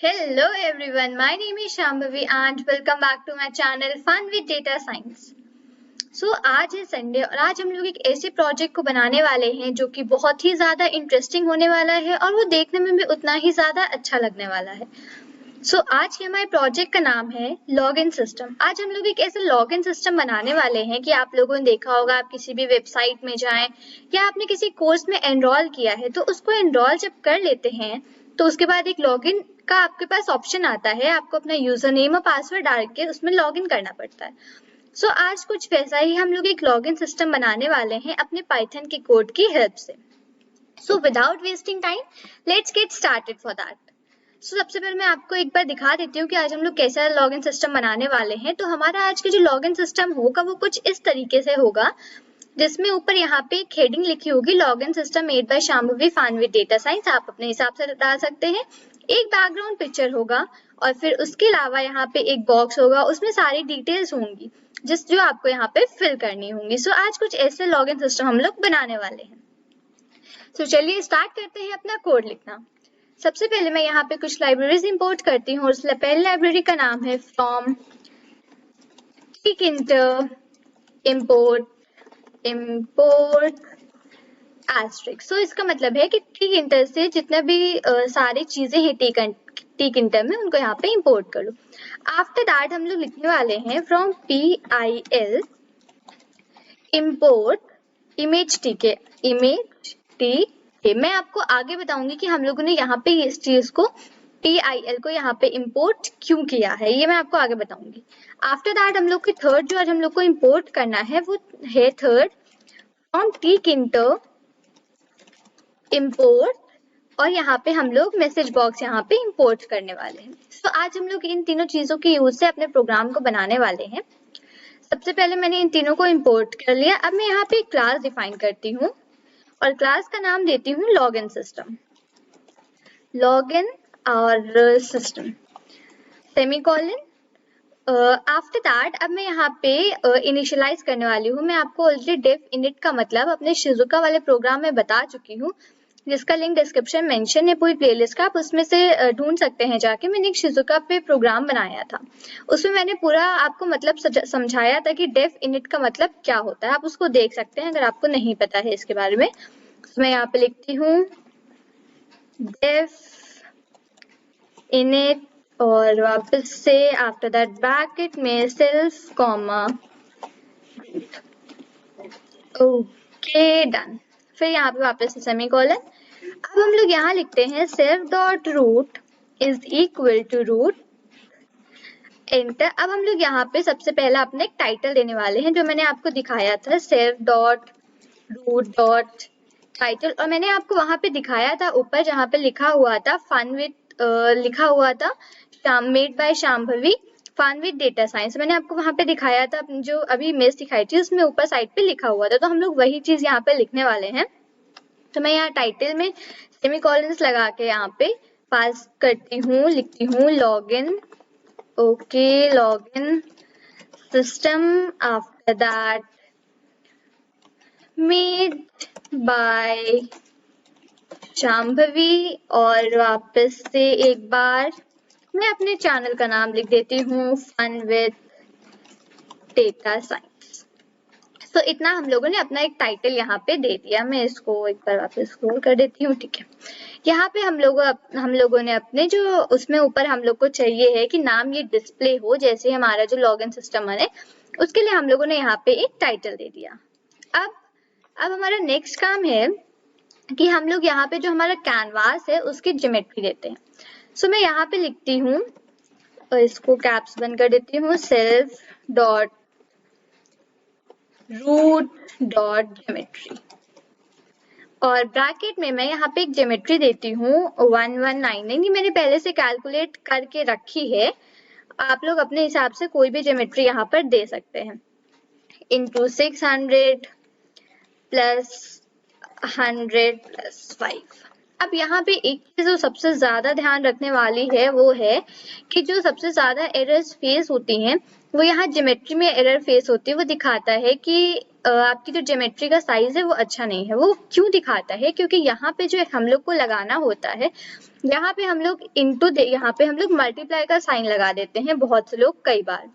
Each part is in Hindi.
Hello everyone, my name is Shambhavi and welcome back to my channel Fun with Data Science. आज है संडे और आज हम लोग एक ऐसे प्रोजेक्ट को बनाने वाले हैं जो कि बहुत ही ज़्यादा इंटरेस्टिंग होने वाला है और वो देखने में भी उतना ही ज़्यादा अच्छा लगने वाला है। आज के हमारे प्रोजेक्ट का नाम है लॉगिन सिस्टम। आज हम लोग एक ऐसे लॉगिन सिस्टम बनाने वाले हैं कि आप लोगों ने देखा होगा, आप किसी भी वेबसाइट में जाएं या आपने किसी कोर्स में एनरोल किया है तो उसको एनरोल जब कर लेते हैं तो उसके बाद एक लॉगिन का आपके पास ऑप्शन आता है, आपको अपना यूजर नेम और पासवर्ड डाल के उसमें लॉगिन करना पड़ता है। आज कुछ वैसा ही हम लोग एक लॉगिन सिस्टम बनाने वाले हैं अपने पाइथन के कोड की हेल्प से। Without wasting time let's get started for that. सबसे पहले मैं आपको एक बार दिखा देती हूँ कि आज हम लोग कैसा लॉगिन सिस्टम बनाने वाले हैं। तो हमारा आज का जो लॉगिन सिस्टम होगा वो कुछ इस तरीके से होगा, जिसमें ऊपर यहाँ पे एक हेडिंग लिखी होगी login system made by Shambhavi fun with data science. आप अपने हिसाब से डाल सकते हैं। एक बैकग्राउंड पिक्चर होगा और फिर उसके अलावा यहाँ पे एक बॉक्स होगा, उसमें सारी डिटेल्स होंगी जो आपको यहाँ पे फिल करनी होंगी। आज कुछ ऐसे लॉगिन सिस्टम हम लोग बनाने वाले हैं। चलिए स्टार्ट करते हैं अपना कोड लिखना। सबसे पहले मैं यहाँ पे कुछ लाइब्रेरीज इंपोर्ट करती हूँ। उस पहली लाइब्रेरी का नाम है फ्रॉम tkinter import asterisk। इसका मतलब है कि tkinter से जितना भी सारी चीजें हैं tkinter में उनको यहाँ पे इंपोर्ट कर लो। आफ्टर दैट हम लोग लिखने वाले हैं from pil import image tk। मैं आपको आगे बताऊंगी कि हम लोगों ने यहाँ पे इस चीज को PIL को यहाँ पे इंपोर्ट क्यों किया है, ये मैं आपको आगे बताऊंगी। आफ्टर दैट हम लोग की थर्ड जो आज हम लोग को इंपोर्ट करना है वो है थर्ड फ्रॉम tkinter इंपोर्ट, और यहाँ पे हम लोग मैसेज बॉक्स यहाँ पे इंपोर्ट करने वाले हैं। आज हम लोग इन तीनों चीजों के यूज से अपने प्रोग्राम को बनाने वाले हैं। सबसे पहले मैंने इन तीनों को इंपोर्ट कर लिया। अब मैं यहाँ पे क्लास डिफाइन करती हूँ और क्लास का नाम देती हूँ लॉगिन सिस्टम, लॉगिन और सिस्टम सेमीकोलन। आफ्टर दैट अब मैं यहाँ पे इनिशियलाइज करने वाली हूँ। मैं आपको ऑलरेडी डेफ इनिट का मतलब अपने शिजुका वाले प्रोग्राम में बता चुकी हूँ, जिसका लिंक डिस्क्रिप्शन मेंशन है पूरी प्लेलिस्ट का, आप उसमें से ढूंढ सकते हैं जाके। मैंने एक शिजुका पे प्रोग्राम बनाया था, उसमें मैंने पूरा आपको मतलब समझाया था कि डेफ इनिट का मतलब क्या होता है। आप उसको देख सकते हैं अगर आपको नहीं पता है इसके बारे में। मैं यहाँ पे लिखती हूँ डेफ इनिट और वापस से आफ्टर दैट ब्रैकेट में सेल्फ कॉमा ओके डन। फिर यहाँ पे वापस से सेमीकोलन। अब हम लोग यहाँ लिखते हैं self dot root is equal to root enter. अब हम लोग यहाँ पे सबसे पहला अपने एक टाइटल देने वाले हैं जो मैंने आपको दिखाया था, self dot root dot title. और मैंने आपको वहां पे दिखाया था ऊपर जहाँ पे लिखा हुआ था फन विद लिखा हुआ था made by Shambhavi fun with data science. मैंने आपको वहां पे दिखाया था, जो अभी इमेज दिखाई थी उसमें ऊपर साइड पे लिखा हुआ था। तो हम लोग वही चीज यहाँ पे लिखने वाले हैं। तो मैं यहाँ टाइटल में सेमीकोलन्स लगा के यहाँ पे पास करती हूँ, लिखती हूँ login okay login system. After that made by Shambhavi और वापस से एक बार मैं अपने चैनल का नाम लिख देती हूँ फन विद डेटा साइंस। इतना हम लोगों ने अपना एक टाइटल यहाँ पे दे दिया। मैं इसको एक बार वापस स्क्रॉल कर देती हूँ, ठीक है। यहाँ पे हम लोगों ने अपने जो उसमें ऊपर हम लोग को चाहिए है कि नाम ये डिस्प्ले हो, जैसे हमारा जो लॉगिन सिस्टम है उसके लिए हम लोगों ने यहाँ पे एक टाइटल दे दिया। अब हमारा नेक्स्ट काम है कि हम लोग यहाँ पे जो हमारा कैनवास है उसकी ज्योमेट्री देते हैं। मैं यहाँ पे लिखती हूँ और इसको कैप्स बंद कर देती हूँ, self dot root dot geometry, और ब्रैकेट में मैं यहाँ पे एक ज्योमेट्री देती हूँ 1199। ये मैंने पहले से कैलकुलेट करके रखी है, आप लोग अपने हिसाब से कोई भी ज्योमेट्री यहाँ पर दे सकते हैं। Into 600 plus 100 plus 5। अब यहाँ पे एक चीज जो सबसे ज्यादा ध्यान रखने वाली है वो है कि जो सबसे ज्यादा एरर्स फेस होती हैं वो यहाँ ज्योमेट्री में एरर फेस होती है। वो दिखाता है कि आपकी जो ज्योमेट्री का साइज है वो अच्छा नहीं है। वो क्यों दिखाता है? क्योंकि यहाँ पे जो हम लोग को लगाना होता है, यहाँ पे हम लोग यहाँ पे हम लोग मल्टीप्लाई का साइन लगा देते हैं बहुत से लोग कई बार।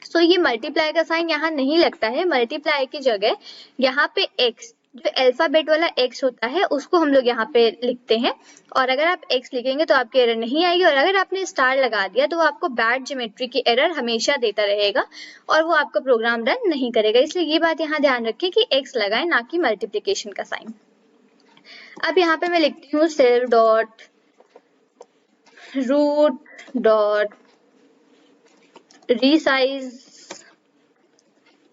सो ये मल्टीप्लाई का साइन यहाँ नहीं लगता है। मल्टीप्लाई की जगह यहाँ पे x, जो अल्फाबेट वाला x होता है उसको हम लोग यहाँ पे लिखते हैं, और अगर आप x लिखेंगे तो आपकी एरर नहीं आएगी, और अगर आपने स्टार लगा दिया तो वो आपको बैड ज्योमेट्री की एरर हमेशा देता रहेगा और वो आपका प्रोग्राम रन नहीं करेगा। इसलिए ये बात यहाँ ध्यान रखें कि x लगाएं, ना कि मल्टीप्लिकेशन का साइन। अब यहाँ पे मैं लिखती हूँ self dot root dot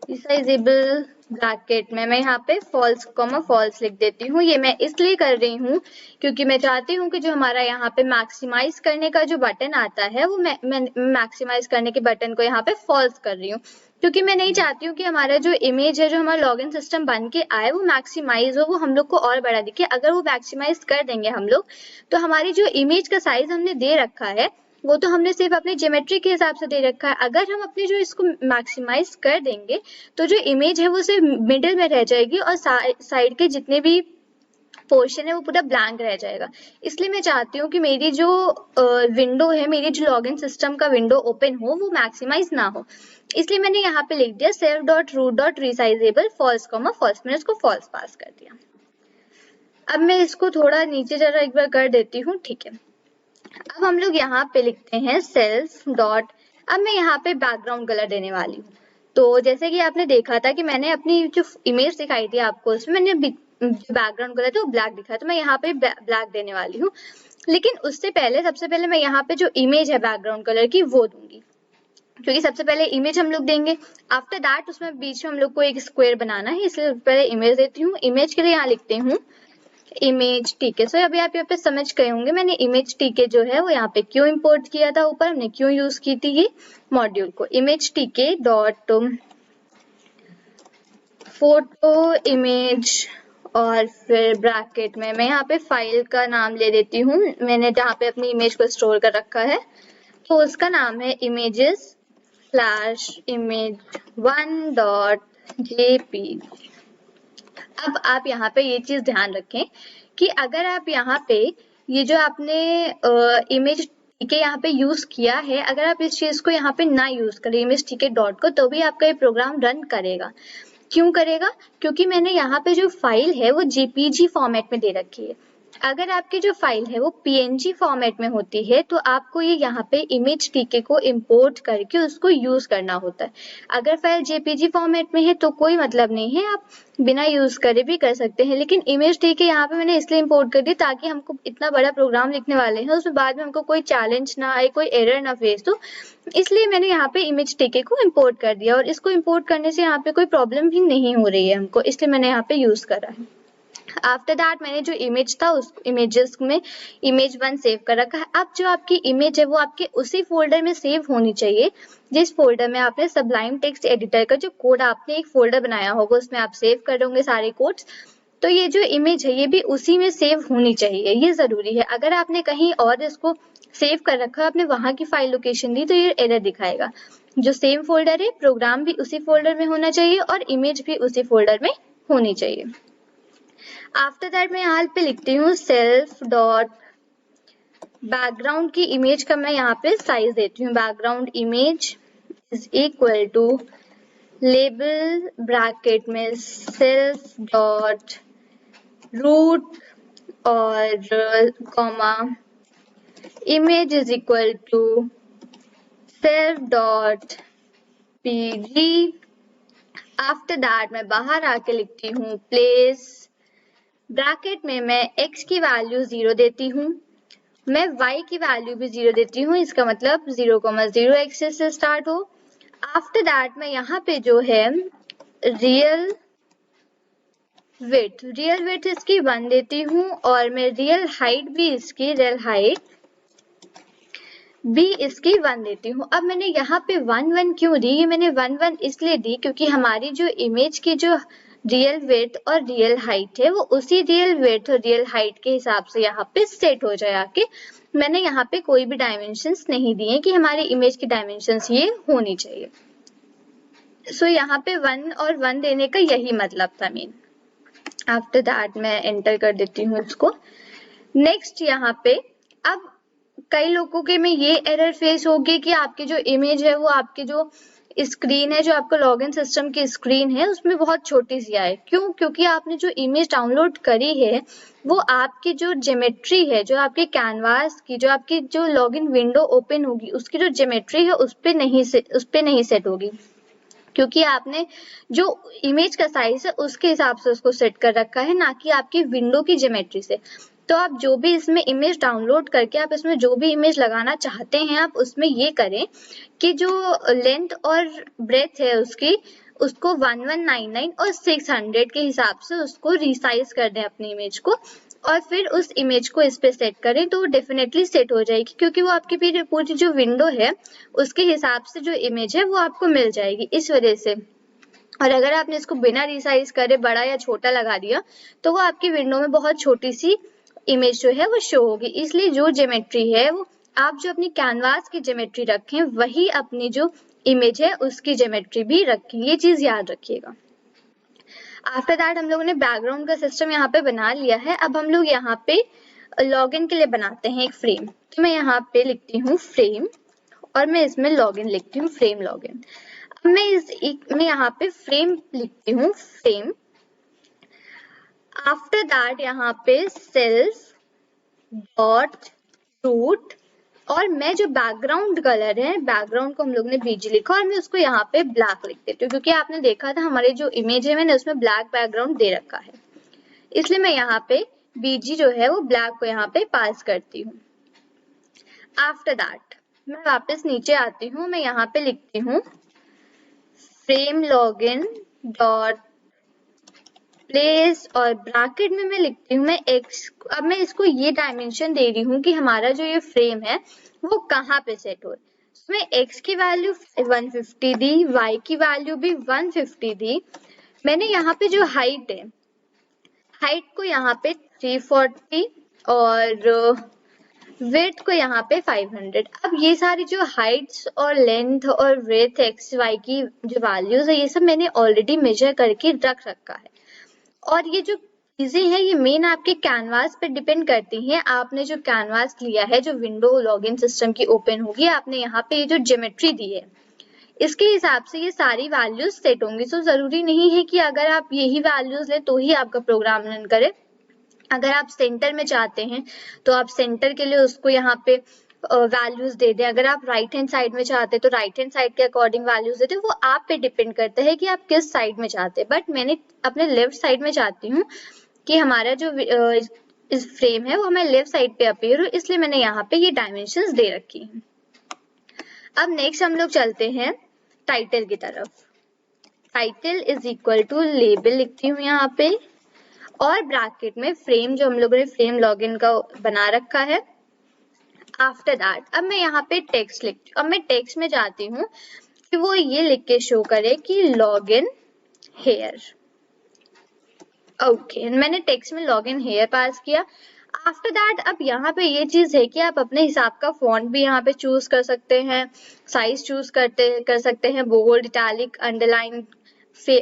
resizable bracket में मैं यहाँ पे फॉल्स कॉमा फॉल्स लिख देती हूँ। ये मैं इसलिए कर रही हूँ क्योंकि मैं चाहती हूँ कि जो हमारा यहाँ पे मैक्सिमाइज करने का जो बटन आता है वो मैं मैक्सिमाइज करने के बटन को यहाँ पे फॉल्स कर रही हूँ, क्योंकि मैं नहीं चाहती हूँ कि हमारा जो इमेज है, जो हमारा लॉगिन सिस्टम बन के आए, वो मैक्सिमाइज हो, वो हम लोग को और बड़ा दिखे। अगर वो मैक्सिमाइज कर देंगे हम लोग तो हमारी जो इमेज का साइज हमने दे रखा है वो तो हमने सिर्फ अपने ज्योमेट्री के हिसाब से दे रखा है। अगर हम अपने जो इसको मैक्सिमाइज कर देंगे तो जो इमेज है वो सिर्फ मिडिल में रह जाएगी और साइड के जितने भी पोर्शन है वो पूरा ब्लैंक रह जाएगा। इसलिए मैं चाहती हूँ कि मेरी जो विंडो है, मेरी जो लॉगिन सिस्टम का विंडो ओपन हो, वो मैक्सिमाइज ना हो। इसलिए मैंने यहाँ पे लिख दिया self dot root dot resizable false comma false. मैंने इसको फॉल्स पास कर दिया। अब मैं इसको थोड़ा नीचे जरा एक बार कर देती हूँ, ठीक है। अब हम लोग यहाँ पे लिखते हैं सेल्फ डॉट, अब मैं यहाँ पे बैकग्राउंड कलर देने वाली हूँ। तो जैसे कि आपने देखा था कि मैंने अपनी जो इमेज दिखाई थी आपको, उसमें मैंने बैकग्राउंड कलर था वो ब्लैक दिखाया, तो मैं यहाँ पे ब्लैक देने वाली हूँ। लेकिन उससे पहले सबसे पहले मैं यहाँ पे जो इमेज है बैकग्राउंड कलर की वो दूंगी, क्योंकि सबसे पहले इमेज हम लोग देंगे। आफ्टर दैट उसमें बीच में हम लोग को एक स्क्वायर बनाना है, इसलिए पहले इमेज देती हूँ। इमेज के लिए यहाँ लिखते हूँ इमेज टीके। सो अभी आप यहाँ पे समझ गए होंगे मैंने इमेज टीके जो है वो यहाँ पे क्यों इंपोर्ट किया था, ऊपर हमने क्यों यूज की थी ये मॉड्यूल को। इमेज टीके डॉट फोटो इमेज, और फिर ब्रैकेट में मैं यहाँ पे फाइल का नाम ले देती हूँ। मैंने जहाँ पे अपनी इमेज को स्टोर कर रखा है तो उसका नाम है images / image1.jpg। अब आप यहाँ पे ये चीज ध्यान रखें कि अगर आप यहाँ पे ये जो आपने इमेज टीके यहाँ पे यूज किया है, अगर आप इस चीज को यहाँ पे ना यूज करें इमेज टीके डॉट को, तो भी आपका ये प्रोग्राम रन करेगा। क्यों करेगा? क्योंकि मैंने यहाँ पे जो फाइल है वो जेपीजी फॉर्मेट में दे रखी है। अगर आपकी जो फाइल है वो पीएनजी फॉर्मेट में होती है तो आपको ये यहाँ पे इमेज टीके को इंपोर्ट करके उसको यूज करना होता है। अगर फाइल जेपीजी फॉर्मेट में है तो कोई मतलब नहीं है, आप बिना यूज करे भी कर सकते हैं। लेकिन इमेज टीके यहाँ पे मैंने इसलिए इंपोर्ट कर दी ताकि हमको इतना बड़ा प्रोग्राम लिखने वाले हैं उसमें बाद में हमको कोई चैलेंज ना आए, कोई एरर ना फेस हो, इसलिए मैंने यहाँ पे इमेज टीके को इंपोर्ट कर दिया। और इसको इंपोर्ट करने से यहाँ पे कोई प्रॉब्लम भी नहीं हो रही है हमको, इसलिए मैंने यहाँ पे यूज करा है। आफ्टर दैट मैंने जो इमेज था उस इमेजेस में image1 सेव कर रखा है। अब जो आपकी इमेज है वो आपके उसी फोल्डर में सेव होनी चाहिए जिस फोल्डर में आपने सबलाइम टेक्स्ट एडिटर का जो कोड आपने एक फोल्डर बनाया होगा उसमें आप सेव कर होंगे सारे कोड्स। तो ये जो इमेज है ये भी उसी में सेव होनी चाहिए, ये जरूरी है। अगर आपने कहीं और इसको सेव कर रखा है, आपने वहां की फाइल लोकेशन दी, तो ये एरर दिखाएगा। जो सेम फोल्डर है, प्रोग्राम भी उसी फोल्डर में होना चाहिए और इमेज भी उसी फोल्डर में होनी चाहिए। आफ्टर दैट मैं यहाँ पे लिखती हूँ सेल्फ डॉट बैकग्राउंड की इमेज का मैं यहाँ पे साइज देती हूँ। Background image is equal to label bracket में सेल्फ डॉट रूट और comma image is equal to self dot PG. After that मैं बाहर आके लिखती हूँ प्लेस ब्रैकेट में मैं x की वैल्यू 0 देती हूँ, मैं y की वैल्यू भी 0 देती हूँ, इसका मतलब 0,0 एक्सेस से स्टार्ट हो। आफ्टर दैट मैं यहाँ पे जो है रियल विड्थ इसकी 1 देती हूँ और मैं रियल हाइट भी इसकी 1 देती हूँ। अब मैंने यहाँ पे 1 क्यों दी? ये मैंने 1 इसलिए दी क्योंकि हमारी जो इमेज की जो रियल विड्थ और रियल हाइट है वो उसी रियल विड्थ और रियल हाइट के हिसाब से यहाँ पे सेट हो जाए आके। मैंने यहाँ पे कोई भी डायमेंशंस नहीं दिए कि हमारी इमेज की डायमेंशंस ये होनी चाहिए। सो यहाँ पे 1 और 1 देने का यही मतलब था मेन। आफ्टर दैट मैं एंटर कर देती हूँ इसको। नेक्स्ट यहाँ पे अब कई लोगों के में ये एरर फेस होगी कि आपकी जो इमेज है वो आपकी जो स्क्रीन है, जो आपका लॉगिन सिस्टम की स्क्रीन है, उसमें बहुत छोटी सी आए। क्यों? क्योंकि आपने जो इमेज डाउनलोड करी है वो आपकी जो ज्योमेट्री है, जो आपके कैनवास की, जो आपकी जो लॉगिन विंडो ओपन होगी उसकी जो ज्योमेट्री है उस पे नहीं सेट होगी, क्योंकि आपने जो इमेज का साइज है उसके हिसाब से उसको सेट कर रखा है, ना कि आपकी विंडो की ज्योमेट्री से। तो आप जो भी इसमें इमेज डाउनलोड करके आप इसमें जो भी इमेज लगाना चाहते हैं, आप उसमें ये करें कि जो लेंथ और ब्रेथ है उसको 1199 और 600 के हिसाब से उसको रिसाइज कर दें अपनी इमेज को, और फिर उस इमेज को इस पे सेट करें तो डेफिनेटली सेट हो जाएगी, क्योंकि वो आपकी पूरी जो विंडो है उसके हिसाब से जो इमेज है वो आपको मिल जाएगी इस वजह से। और अगर आपने इसको बिना रिसाइज करे बड़ा या छोटा लगा दिया तो वो आपकी विंडो में बहुत छोटी सी इमेज जो है वो शो होगी। इसलिए जो ज्योमेट्री है वो आप जो अपनी कैनवास की ज्योमेट्री रखें वही अपनी जो इमेज है उसकी ज्योमेट्री भी रखें, ये चीज याद रखिएगा। आफ्टर दैट हम लोगों ने बैकग्राउंड का सिस्टम यहाँ पे बना लिया है। अब हम लोग यहाँ पे लॉगिन के लिए बनाते हैं एक फ्रेम। तो मैं यहाँ पे लिखती हूँ फ्रेम और मैं इसमें लॉगिन लिखती हूँ, फ्रेम लॉगिन। अब मैं यहाँ पे फ्रेम लिखती हूँ, फ्रेम। आफ्टर दैट यहाँ पे सेल्फ डॉट रूट, और मैं जो बैकग्राउंड कलर है, बैकग्राउंड को हम लोग ने बीजी लिखा और मैं उसको यहाँ पे ब्लैक लिख देती हूँ, क्योंकि आपने देखा था हमारी जो इमेज है मैंने उसमें ब्लैक बैकग्राउंड दे रखा है, इसलिए मैं यहाँ पे बीजी जो है वो ब्लैक को यहाँ पे पास करती हूँ। आफ्टर दैट मैं वापस नीचे आती हूँ, मैं यहाँ पे लिखती हूँ फ्रेम लॉगिन डॉट प्लेस और ब्रैकेट में मैं लिखती हूँ मैं एक्स। अब मैं इसको ये डायमेंशन दे रही हूँ कि हमारा जो ये फ्रेम है वो कहाँ पे सेट हो। मैं एक्स की वैल्यू 150 दी, वाई की वैल्यू भी 150 दी। मैंने यहाँ पे जो हाइट है, हाइट को यहाँ पे 340 और विड्थ को यहाँ पे 500। अब ये सारी जो हाइट्स और लेंथ और ब्रेथ एक्स वाई की जो वैल्यूज है ये सब मैंने ऑलरेडी मेजर करके रख रखा है, और ये जो चीजें हैं ये मेन आपके कैनवास पे डिपेंड करती हैं। आपने जो कैनवास लिया है, जो विंडो लॉगिन सिस्टम की ओपन होगी, आपने यहाँ पे ये जो ज्योमेट्री दी है इसके हिसाब से ये सारी वैल्यूज सेट होंगी। सो जरूरी नहीं है कि अगर आप यही वैल्यूज ले तो ही आपका प्रोग्राम रन करे। अगर आप सेंटर में चाहते हैं तो आप सेंटर के लिए उसको यहाँ पे वैल्यूज दे दें। अगर आप राइट हैंड साइड में चाहते हैं तो राइट हैंड साइड के अकॉर्डिंग वैल्यूज देते हैं। वो आप पे डिपेंड करता है कि आप किस साइड में चाहते हैं। बट मैंने अपने लेफ्ट साइड में चाहती हूँ कि हमारा जो इस फ्रेम है वो हमें लेफ्ट साइड पे अपीयर हो, इसलिए मैंने यहाँ पे ये डायमेंशंस दे रखी हैं। अब नेक्स्ट हम लोग चलते हैं टाइटल की तरफ। Title is equal to label लिखती हूँ यहाँ पे, और ब्रैकेट में फ्रेम जो हम लोगों ने फ्रेम लॉगिन का बना रखा है। आफ्टर दैट अब मैं यहाँ पे टेक्स्ट लिखती हूँ। अब मैं टेक्स्ट में जाती हूँ कि वो ये लिख के शो करे कि लॉगिन हेयर। ओके, मैंने टेक्स्ट में लॉगिन हेयर पास किया। आफ्टर दैट अब यहाँ पे ये चीज है कि आप अपने हिसाब का फॉन्ट भी यहाँ पे चूज कर सकते हैं, साइज चूज कर सकते हैं, बोल्ड, इटैलिक, अंडरलाइन,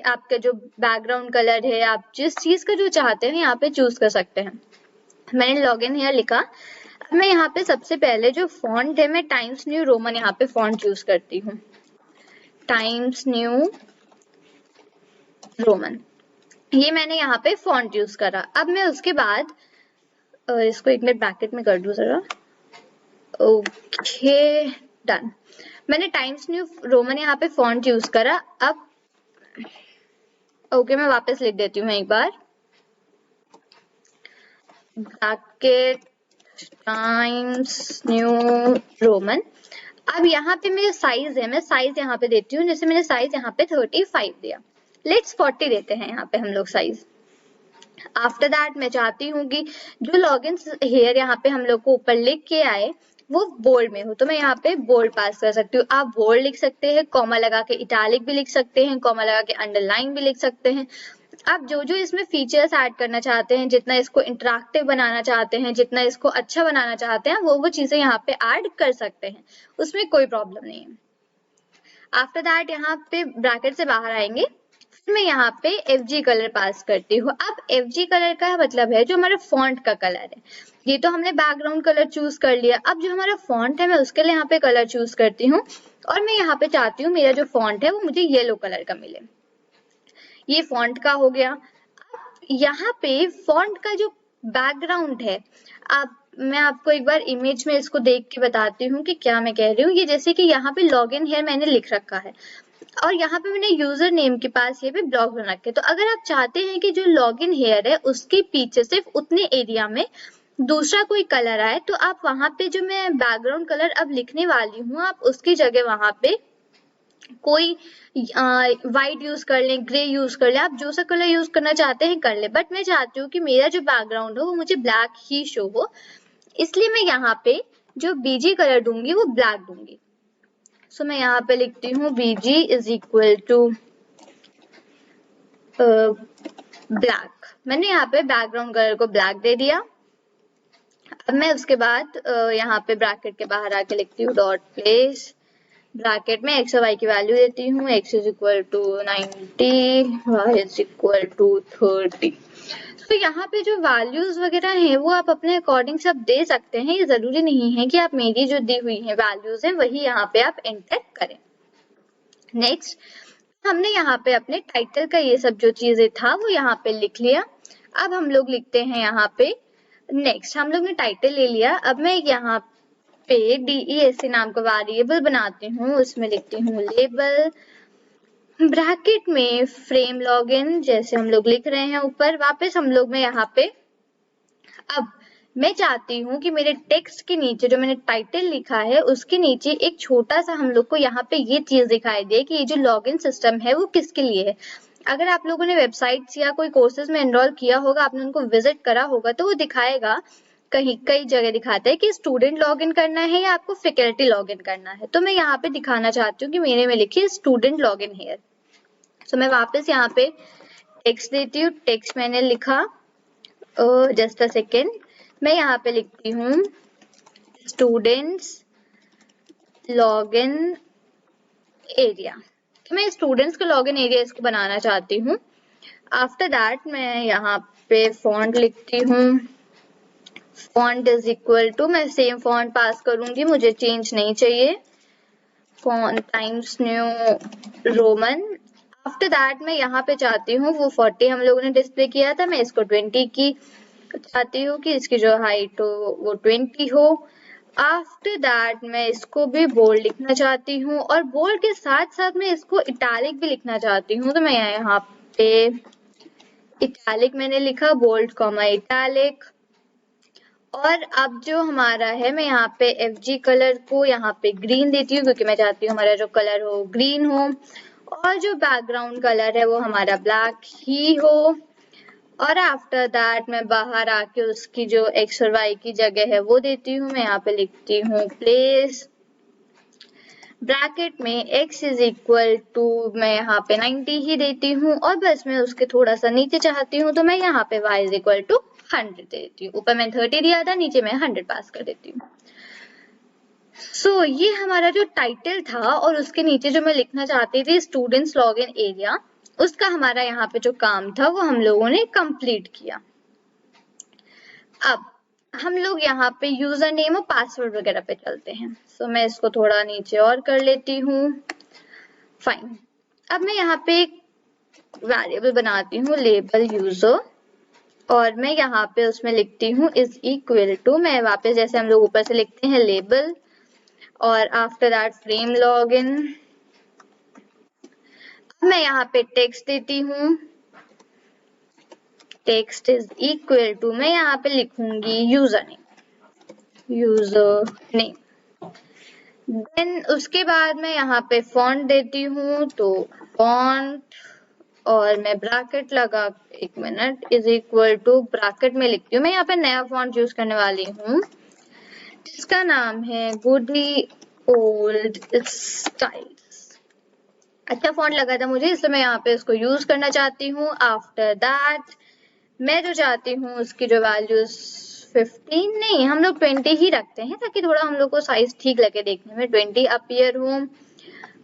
आपका जो बैकग्राउंड कलर है, आप जिस चीज का जो चाहते हैं यहाँ पे चूज कर सकते हैं। मैंने लॉगिन हेयर लिखा। अब मैं यहाँ पे सबसे पहले जो फॉन्ट है मैं टाइम्स न्यू रोमन यहाँ पे फॉन्ट चूज करती हूँ, टाइम्स न्यू रोमन, ये मैंने यहाँ पे फॉन्ट यूज करा। अब मैं उसके बाद इसको एक मिनट ब्रैकेट में कर दूं जरा। Okay, done. मैंने टाइम्स न्यू रोमन यहाँ पे फॉन्ट यूज करा। अब ओके, मैं वापस लिख देती हूँ एक बार, ब्रैकेट टाइम्स न्यू रोमन। अब यहाँ पे मेरा साइज है, मैं साइज यहाँ पे देती हूँ, जैसे मैंने साइज यहाँ पे 35 दिया। लेट्स 40 देते हैं यहाँ पे हम लोग साइज। आफ्टर दैट मैं चाहती हूँ कि जो लॉगिन हेयर यहाँ पे हम लोग को ऊपर लिख के आए वो बोल्ड में हो, तो मैं यहाँ पे बोल्ड पास कर सकती हूँ। आप बोल्ड लिख सकते हैं, कॉमा लगा के इटैलिक भी लिख सकते हैं, कॉमा लगा के अंडरलाइन भी लिख सकते हैं। आप जो जो इसमें फीचर्स ऐड करना चाहते हैं, जितना इसको इंटरेक्टिव बनाना चाहते हैं, जितना इसको अच्छा बनाना चाहते हैं, वो चीजें यहाँ पे ऐड कर सकते हैं, उसमें कोई प्रॉब्लम नहीं है। आफ्टर दैट यहाँ पे ब्रैकेट से बाहर आएंगे, फिर मैं यहाँ पे FG कलर पास करती हूँ। अब FG कलर का मतलब है जो हमारे फॉन्ट का कलर है। ये तो हमने बैकग्राउंड कलर चूज कर लिया, अब जो हमारा फॉन्ट है मैं उसके लिए यहाँ पे कलर चूज करती हूँ और मैं यहाँ पे चाहती हूँ मेरा जो फॉन्ट है वो मुझे येलो कलर का मिले। ये फॉन्ट का हो गया। यहाँ पे फॉन्ट का जो बैकग्राउंड है, मैं आपको एक बार इमेज में इसको देख के बताती हूँ कि क्या मैं कह रही हूँ। ये जैसे कि यहाँ पे लॉगिन हियर मैंने लिख रखा है और यहाँ पे मैंने यूजर नेम के पास ये भी ब्लॉक बना रखे। तो अगर आप चाहते हैं कि जो लॉगिन हेयर है उसके पीछे सिर्फ उतने एरिया में दूसरा कोई कलर आए, तो आप वहां पे जो मैं बैकग्राउंड कलर अब लिखने वाली हूँ, आप उसकी जगह वहां पे कोई व्हाइट यूज कर लें, ग्रे यूज कर लें, आप जो सा कलर यूज करना चाहते हैं कर लें। बट मैं चाहती हूँ कि मेरा जो बैकग्राउंड हो वो मुझे ब्लैक ही शो हो, इसलिए मैं यहाँ पे जो बीजी कलर दूंगी वो ब्लैक दूंगी। सो मैं यहाँ पे लिखती हूँ BG is equal to black. मैंने यहाँ पे बैकग्राउंड कलर को ब्लैक दे दिया। अब मैं उसके बाद यहाँ पे ब्रैकेट के बाहर आके लिखती हूँ डॉट प्लेस, ब्रैकेट में x और y की वैल्यू देती हूँ। x is equal to 90, y is equal to 30। तो यहाँ पे जो वैल्यूज वगैरह हैं वो आप अपने अकॉर्डिंग सब दे सकते हैं। ये जरूरी नहीं है कि आप मेरी जो दी हुई है वैल्यूज हैं वही यहाँ पे आप एंटर करें। नेक्स्ट, हमने यहाँ पे अपने टाइटल का ये सब जो चीजें था वो यहाँ पे लिख लिया। अब हम लोग लिखते हैं यहाँ पे नेक्स्ट, हम लोग ने टाइटल ले लिया। अब मैं यहाँ पे DESC नाम का वेरिएबल बनाती हूँ, उसमें लिखती हूँ लेबल, ब्रैकेट में फ्रेम लॉगिन जैसे हम लोग लिख रहे हैं ऊपर। वापस हम लोग में यहाँ पे अब मैं चाहती हूँ कि मेरे टेक्स्ट के नीचे जो मैंने टाइटल लिखा है उसके नीचे एक छोटा सा हम लोग को यहाँ पे ये चीज दिखाई दे कि ये जो लॉगिन सिस्टम है वो किसके लिए है। अगर आप लोगों ने वेबसाइट्स या कोई कोर्सेज में एनरोल किया होगा, आपने उनको विजिट करा होगा, तो वो दिखाएगा, कई जगह दिखाता है कि स्टूडेंट लॉगिन करना है या आपको फैकल्टी लॉगिन करना है। तो मैं यहाँ पे दिखाना चाहती हूँ कि मेरे में लिखी स्टूडेंट लॉगिन हियर। सो मैं वापस यहाँ पे टेक्स्ट देती हूँ। टेक्स्ट मैंने लिखा, जस्ट अ सेकेंड, मैं यहाँ पे लिखती हूँ स्टूडेंट्स लॉगिन एरिया। मैं स्टूडेंट्स का लॉगिन एरिया इसको बनाना चाहती हूँ। आफ्टर दैट मैं यहाँ पे फॉन्ट लिखती हूँ, फॉन्ट इज इक्वल टू, मैं सेम फॉन्ट पास करूंगी, मुझे चेंज नहीं चाहिए, font times new Roman. After that मैं यहाँ पे चाहती हूँ वो 40 हम लोगों ने डिस्प्ले किया था, मैं इसको 20 की चाहती हूँ कि इसकी जो हाइट हो वो 20 हो। आफ्टर दैट मैं इसको भी बोल्ड लिखना चाहती हूँ और बोल्ड के साथ साथ मैं इसको इटैलिक भी लिखना चाहती हूँ। तो मैं यहाँ पे इटैलिक मैंने लिखा, बोल्ड कॉमा इटैलिक। और अब जो हमारा है, मैं यहाँ पे FG कलर को यहाँ पे ग्रीन देती हूँ क्योंकि मैं चाहती हूँ हमारा जो कलर हो ग्रीन हो और जो बैकग्राउंड कलर है वो हमारा ब्लैक ही हो। और आफ्टर दैट मैं बाहर आके उसकी जो x और y की जगह है वो देती हूँ। मैं यहाँ पे लिखती हूँ प्लेस, ब्रैकेट में x इज इक्वल टू, मैं यहाँ पे 90 ही देती हूँ और बस मैं उसके थोड़ा सा नीचे चाहती हूँ तो मैं यहाँ पे y इज इक्वल टू 100 दे देती हूँ। ऊपर मैं 30 दिया था, नीचे मैं 100 पास कर देती हूँ। सो ये हमारा जो टाइटल था और उसके नीचे जो मैं लिखना चाहती थी स्टूडेंट्स लॉगिन एरिया, उसका हमारा यहाँ पे जो काम था वो हम लोगों ने कंप्लीट किया। अब हम लोग यहाँ पे यूजर नेम और पासवर्ड वगैरह पे चलते हैं। सो मैं इसको थोड़ा नीचे और कर लेती हूँ। फाइन, अब मैं यहाँ पे एक वेरिएबल बनाती हूँ लेबल यूजर और मैं यहाँ पे उसमें लिखती हूँ इज इक्वल टू, मैं वापस जैसे हम लोग ऊपर से लिखते हैं लेबल और आफ्टर दैट फ्रेम लॉगिन। अब मैं यहाँ पे टेक्स्ट देती हूँ, टेक्स्ट इज इक्वल टू, मैं यहाँ पे लिखूंगी यूजर नेम। देन उसके बाद मैं यहाँ पे फॉन्ट देती हूँ, तो फॉन्ट और मैं ब्रैकेट लगा, एक minute, is equal to, bracket में लिखती हूँ। मैं यहाँ पे नया फॉन्ट यूज करने वाली हूँ जिसका नाम है गुडी ओल्ड स्टाइल्स। अच्छा फॉन्ट लगा था मुझे, इसलिए मैं यहाँ पे इसको यूज करना चाहती हूँ। आफ्टर दैट मैं जो चाहती हूँ उसकी जो वैल्यूज 15 नहीं, हम लोग 20 ही रखते हैं ताकि थोड़ा हम लोग को साइज ठीक लगे देखने में, 20 अपीयर हो।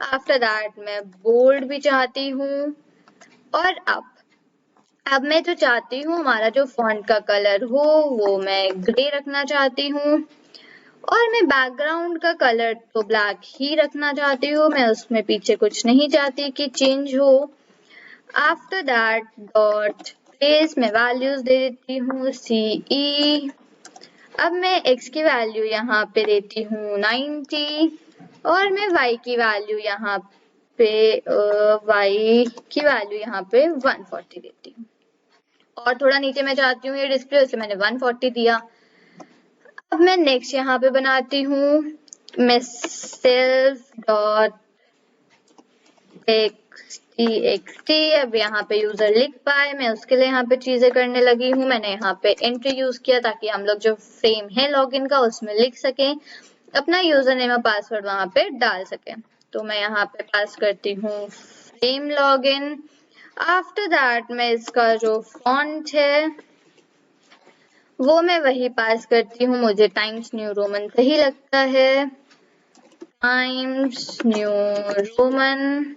आफ्टर दैट मैं बोल्ड भी चाहती हूँ। और अब मैं जो चाहती हूँ हमारा जो फॉन्ट का कलर हो वो मैं ग्रे रखना चाहती हूँ। और मैं बैकग्राउंड का कलर तो ब्लैक ही रखना चाहती हूँ, मैं उसमें पीछे कुछ नहीं चाहती कि चेंज हो। आफ्टर दैट डॉट प्लेस में वैल्यूज दे देती हूँ CE। अब मैं x की वैल्यू यहाँ पे देती हूँ 90 और मैं y की वैल्यू यहाँ पे 140 देती हूँ। और थोड़ा नीचे मैं चाहती हूँ ये डिस्प्ले, उसे मैंने 140 दिया। अब मैं नेक्स्ट यहाँ पे बनाती हूँ मैं सेल्फ डॉट txt। अब यहाँ पे यूजर लिख पाए मैं उसके लिए यहाँ पे चीजें करने लगी हूँ। मैंने यहाँ पे एंट्री यूज किया ताकि हम लोग जो फ्रेम है लॉगिन का उसमें लिख सकें, अपना यूजर नेम और पासवर्ड वहां पे डाल सकें। तो मैं यहाँ पे पास करती हूँ फ्रेम लॉगिन। आफ्टर दैट मैं इसका जो फॉन्ट है वो मैं वही पास करती हूँ, मुझे टाइम्स न्यू रोमन सही लगता है, times new Roman.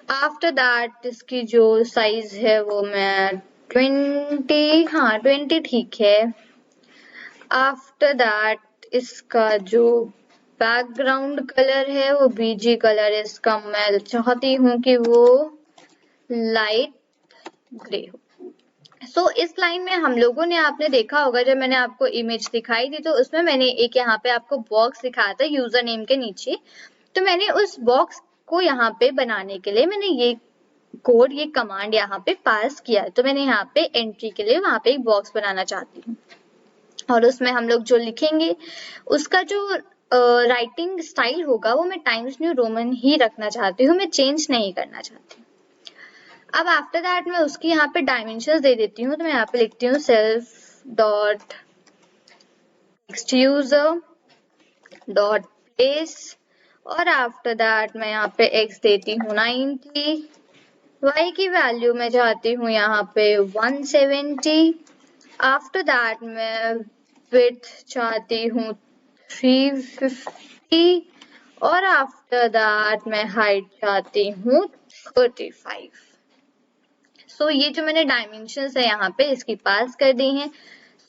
After that इसकी जो साइज है वो मैं 20 ठीक है। आफ्टर दैट इसका जो बैकग्राउंड कलर है वो बीजी कलर, इसका मैं चाहती हूँ कि वो लाइट ग्रे हो। इस लाइन में हम लोगों ने, आपने देखा होगा जब मैंने आपको इमेज दिखाई थी तो उसमें मैंने एक यहाँ पे आपको बॉक्स दिखाया था यूजर नेम के नीचे। तो मैंने उस बॉक्स को यहाँ पे बनाने के लिए मैंने ये कोड, ये कमांड यहाँ पे पास किया। तो मैंने यहाँ पे एंट्री के लिए वहां पे एक बॉक्स बनाना चाहती हूँ और उसमें हम लोग जो लिखेंगे उसका जो राइटिंग स्टाइल होगा वो मैं टाइम्स न्यू रोमन ही रखना चाहती हूँ, मैं चेंज नहीं करना चाहती। अब आफ्टर दैट मैं उसकी यहाँ पे डायमेंशंस दे देती हूँ। तो मैं यहाँ पे लिखती हूँ self dot text user dot place और आफ्टर दैट मैं यहाँ पे x देती हूँ 90, y की वैल्यू मैं चाहती हूँ यहाँ पे 170। आफ्टर दैट मैं विड्थ चाहती हूँ 350 और आफ्टर दैट मैं हाइट चाहती हूँ 35। ये जो मैंने डायमेंशंस है यहाँ पे इसकी पास कर दी हैं।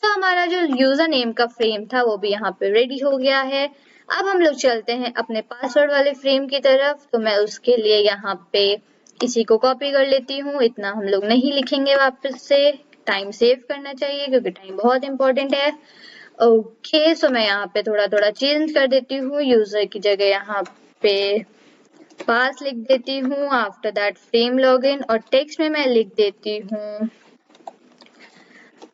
तो हमारा जो यूजर नेम का फ्रेम था वो भी यहाँ पे रेडी हो गया है। अब हम लोग चलते हैं अपने पासवर्ड वाले फ्रेम की तरफ। तो मैं उसके लिए यहाँ पे इसी को कॉपी कर लेती हूँ, इतना हम लोग नहीं लिखेंगे वापस से, टाइम सेव करना चाहिए क्योंकि टाइम बहुत इंपॉर्टेंट है। ओके, सो मैं यहाँ पे थोड़ा थोड़ा चेंज कर देती हूँ, यूजर की जगह यहाँ पे पास लिख देती हूँ। आफ्टर दैट फ्रेम लॉगिन और टेक्स्ट में मैं लिख देती हूँ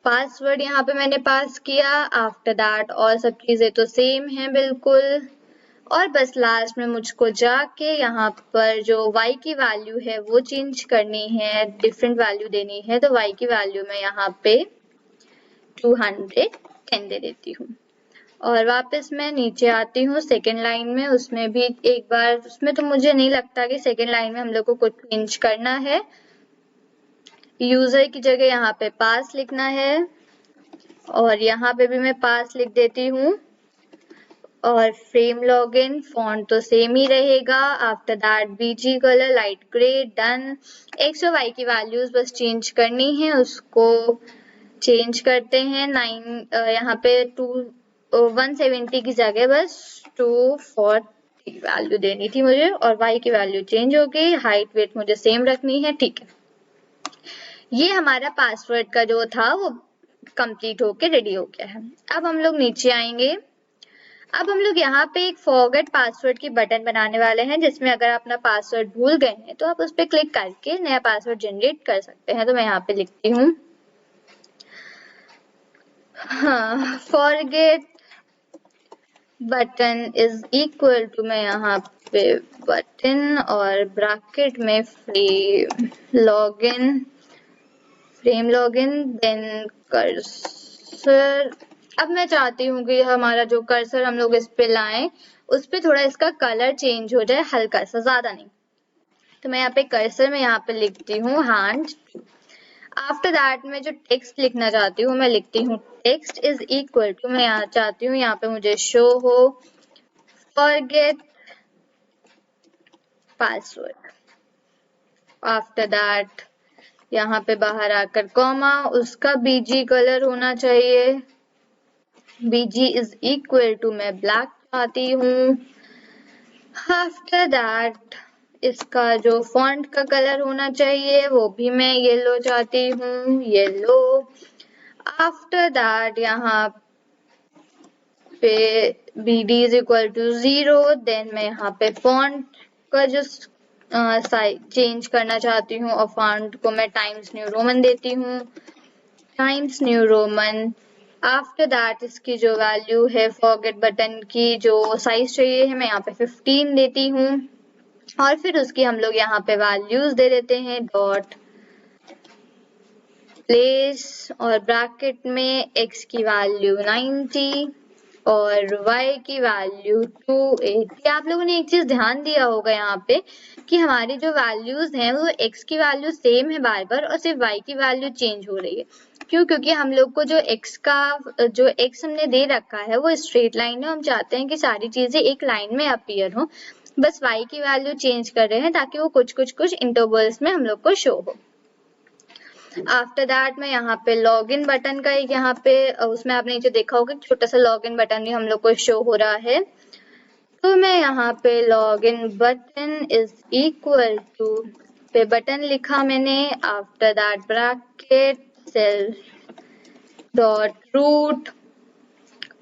पासवर्ड, यहाँ पे मैंने पास किया। आफ्टर दैट और सब चीजें तो सेम है बिल्कुल। और बस लास्ट में मुझको जाके यहाँ पर जो y की वैल्यू है वो चेंज करनी है, डिफरेंट वैल्यू देनी है। तो y की वैल्यू मैं यहाँ पे 210 दे देती हूँ और वापस मैं नीचे आती हूँ सेकेंड लाइन में। उसमें भी एक बार, उसमें तो मुझे नहीं लगता कि सेकेंड लाइन में हम लोग को कुछ चेंज करना है। यूजर की जगह यहाँ पे पास लिखना है और यहाँ पे भी मैं पास लिख देती हूँ और फ्रेम लॉगिन फॉन्ट तो सेम ही रहेगा। After that BG colour light grey, done. x और y की वैल्यूज बस चेंज करनी है, उसको चेंज करते हैं। 9 यहाँ पे 170 की जगह बस 240 वैल्यू देनी थी मुझे और y की वैल्यू चेंज हो गई। हाइट वेट मुझे सेम रखनी है, ठीक है। ये हमारा पासवर्ड का जो था वो कंप्लीट होके रेडी हो गया है। अब हम लोग नीचे आएंगे। अब हम लोग यहाँ पे एक फॉरगेट पासवर्ड की बटन बनाने वाले हैं जिसमें अगर आप अपना पासवर्ड भूल गए हैं तो आप उस पर क्लिक करके नया पासवर्ड जनरेट कर सकते हैं। तो मैं यहाँ पे लिखती हूँ forget button is equal to, मैं यहाँ पे बटन और ब्रैकेट में फ्रेम लॉगिन देन कर्सर। अब मैं चाहती हूँ कि हमारा जो कर्सर हम लोग इस पे लाएं उस पे थोड़ा इसका कलर चेंज हो जाए, हल्का सा, ज्यादा नहीं। तो मैं यहाँ पे कर्सर में यहाँ पे लिखती हूँ हैंड। आफ्टर दैट मैं जो टेक्स्ट लिखना चाहती हूँ मैं लिखती हूँ टेक्स्ट इज इक्वल टू, मैं यहाँ चाहती हूँ यहाँ पे मुझे शो हो फॉरगेट पासवर्ड। आफ्टर दैट यहाँ पे बाहर आकर कॉमा, उसका बीजी कलर होना चाहिए, बीजी इज इक्वल टू, मैं ब्लैक चाहती हूँ। आफ्टर दैट इसका जो फॉन्ट का कलर होना चाहिए वो भी मैं येलो चाहती हूँ, येलो। आफ्टर दैट यहाँ पे BD is equal to 0, then मैं यहाँ पे फॉन्ट का जो साइज चेंज करना चाहती हूँ और फॉन्ट को मैं टाइम्स न्यू रोमन देती हूँ, times new Roman. After that इसकी जो वैल्यू है फॉरगेट बटन की जो साइज चाहिए है मैं यहाँ पे 15 देती हूँ और फिर उसकी हम लोग यहाँ पे वैल्यूज दे देते हैं, डॉट प्लेस और ब्रैकेट में x की वैल्यू 90 और y की वैल्यू 280। आप लोगों ने एक चीज ध्यान दिया होगा यहाँ पे कि हमारी जो वैल्यूज हैं वो x की वैल्यू सेम है बार बार और सिर्फ y की वैल्यू चेंज हो रही है। क्यों? क्योंकि हम लोग को जो x हमने दे रखा है वो स्ट्रेट लाइन है, हम चाहते हैं कि सारी चीजें एक लाइन में अपीयर हो, बस y की वैल्यू चेंज कर रहे हैं ताकि वो कुछ इंटरवल्स में हम लोग को शो हो। आफ्टर दैट मैं यहाँ पे लॉग इन बटन का एक यहाँ पे उसमें आपने नीचे देखा होगा छोटा सा लॉग इन बटन भी हम लोग को शो हो रहा है, तो मैं यहाँ पे log in button is equal to पे बटन लिखा मैंने, after that bracket self dot root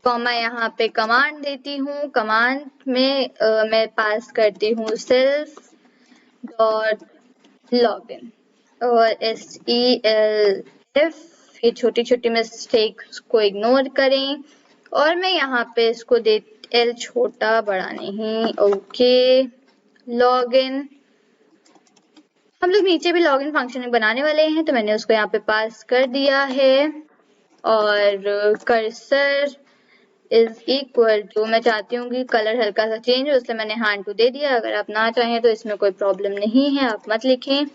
comma यहाँ पे कमांड देती हूँ, कमांड में मैं पास करती हूँ सेल्फ डॉट लॉग इन और SELF, ये छोटी छोटी मिस्टेक्स को इग्नोर करें और मैं यहाँ पे इसको दे L छोटा बड़ा नहीं, ओके। लॉगिन हम लोग नीचे भी लॉगिन फंक्शन बनाने वाले हैं तो मैंने उसको यहाँ पे पास कर दिया है और कर्सर इज इक्वल टू, मैं चाहती हूँ कि कलर हल्का सा चेंज हो इसलिए मैंने हैंड टू दे दिया, अगर आप ना चाहें तो इसमें कोई प्रॉब्लम नहीं है, आप मत लिखें।